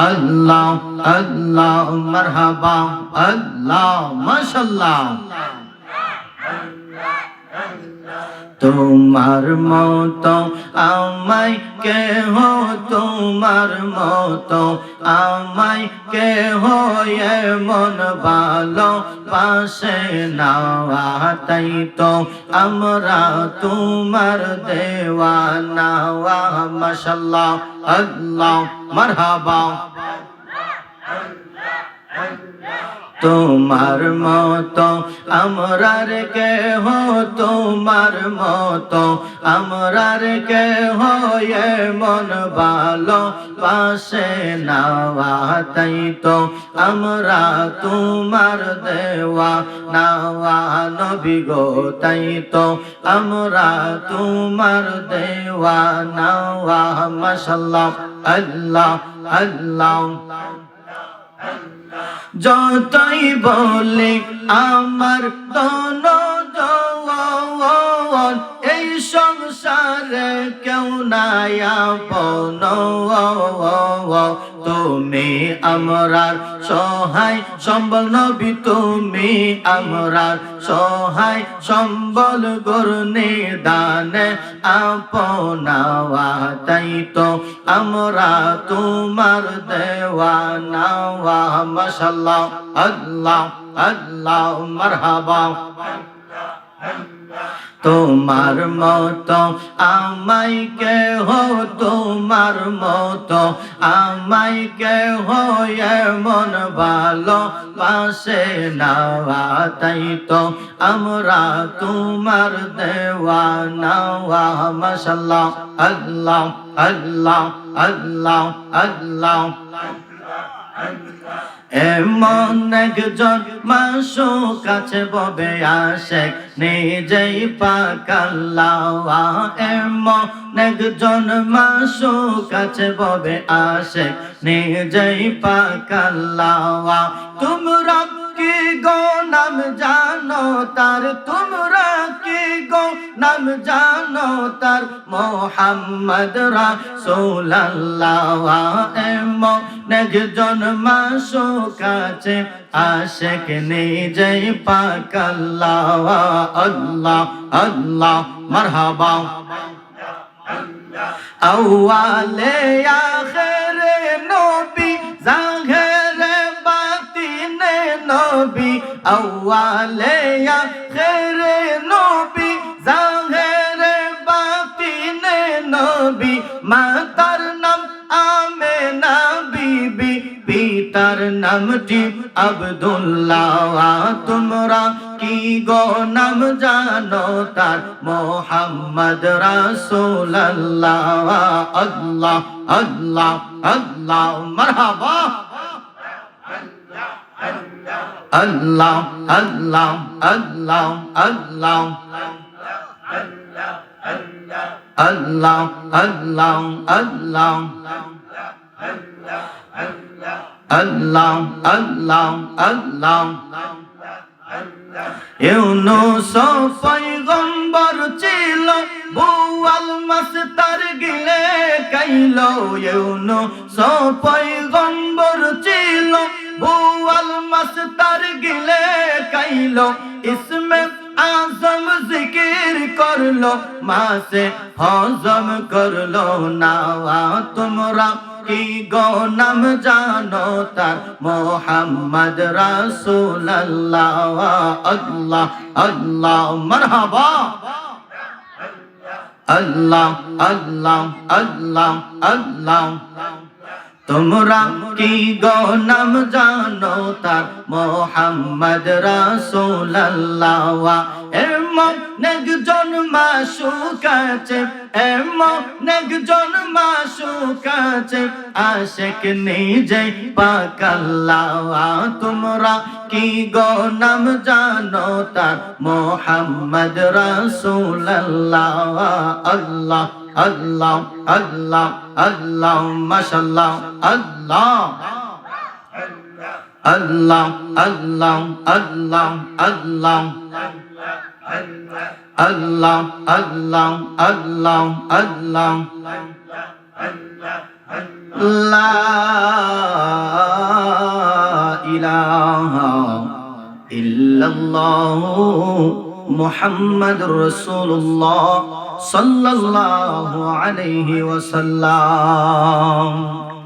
আল্লাহ আল্লাহ মারহাবা আল্লাহ মাশাআল্লাহ তোমার মতো আমায় কেহ তোমার মতো আমায় কেহ এমন ভালো পাশে নাওয়া তাই তো আমরা তোমার দেওয়ানা মাশাআল্লাহ আল্লাহ মারহাবা তোমার মতো আমরার কেহ তোমার মতো আমরার কেহ এমন ভালো পাশে নাওয়া তাই তো আমরা তোমার দেওয়া নাওয়া নবী গো তাই তো আমরা তোমার দেওয়া নাওয়া মাশাআল্লাহ আল্লাহ আল্লাহ যতই বলি আমার দোনো জওয়ান এই সংসারে কেউ নাই আপন তুমি আমরার সহায় সম্বল নবী তুমি আমরার সহায় সম্বল গরনে দানে আপনাওয়া তাই তো আমরা তোমার দেওয়ানা মাশাআল্লাহ আল্লাহ আল্লাহ মারহাবা তোমার মতো আমায় কেহ তোমার মতো আমায় কেহ এমন ভালো পাশে নাওয়া তাই তো আমরা তোমার দেওয়ানা মাশাআল্লাহ আল্লাহ আল্লাহ আল্লাহ আল্লাহ এমন একজন মাসুক কাছে ববে আশেক নিজেই পাক আল্লাহ এমন একজন মাসুক কাছে ববে আশেক নিজেই পাক আল্লাহ তোমরা কি গো নাম জানো তার তোমরা কি গো নাম জানো তার মোহাম্মদ রাসূলুল্লাহ এমন একজন মাসুক আছে আশেক নিজেই পাক আল্লাহ আল্লাহ আল্লাহ মারহাবা আউয়ালে আখিরে নবী জাহেরে বাতিনে নবী আউয়ালে আখিরে নবী জাহেরে বাতিনে নবী মাতার নাম আমেনা বিবি পিতার নামটি আব্দুল্লাহ তোমরা কি গো নাম জানো তার মোহাম্মদ রাসূলুল্লাহ আল্লাহ আল্লাহ আল্লাহ মারহাবা আল্লাহ আল্লাহ আল্লাহ আল্লাহ আল্লাহ আল্লাহ আল্লাহ আল্লাহ আল্লাহ আল্লাহ ইউনূস পয়গম্বর ছিল বুয়াল মাছ তার গিলে খাইল ইউনূস পয়গম্বর ছিল বুয়াল মাছ তার গিলে খাইল ইসমে আজম জিকির করলো মাসে হজম করলো না তোমরা কি গো নাম জানো তার মোহাম্মদ রাসূলুল্লাহ আল্লাহ আল্লাহ মারহাবা আল্লাহ আল্লাহ আল্লাহ আল্লাহ তোমরা কি গো নাম জানো তার মোহাম্মদ রাসূলুল্লাহ এমন একজন মাসুক আছে এমন একজন মাসুক আছে আশিক নিজেই পাক আল্লাহ তোমরা কি গো নাম জানো তার মোহাম্মদ রাসূলুল্লাহ আল্লাহ আল্লাহ আল্লাহ আল্লাহ মাশাআল্লাহ আল্লাহ আল্লাহ আল্লাহ আল্লাহ আল্লাহ আল্লাহ আল্লাহ আল্লাহ আল্লাহ লা ইলাহা ইল্লাল্লাহু মুহাম্মাদুর রাসূলুল্লাহ সাল্লাল্লাহু আলাইহি ওয়াসাল্লাম।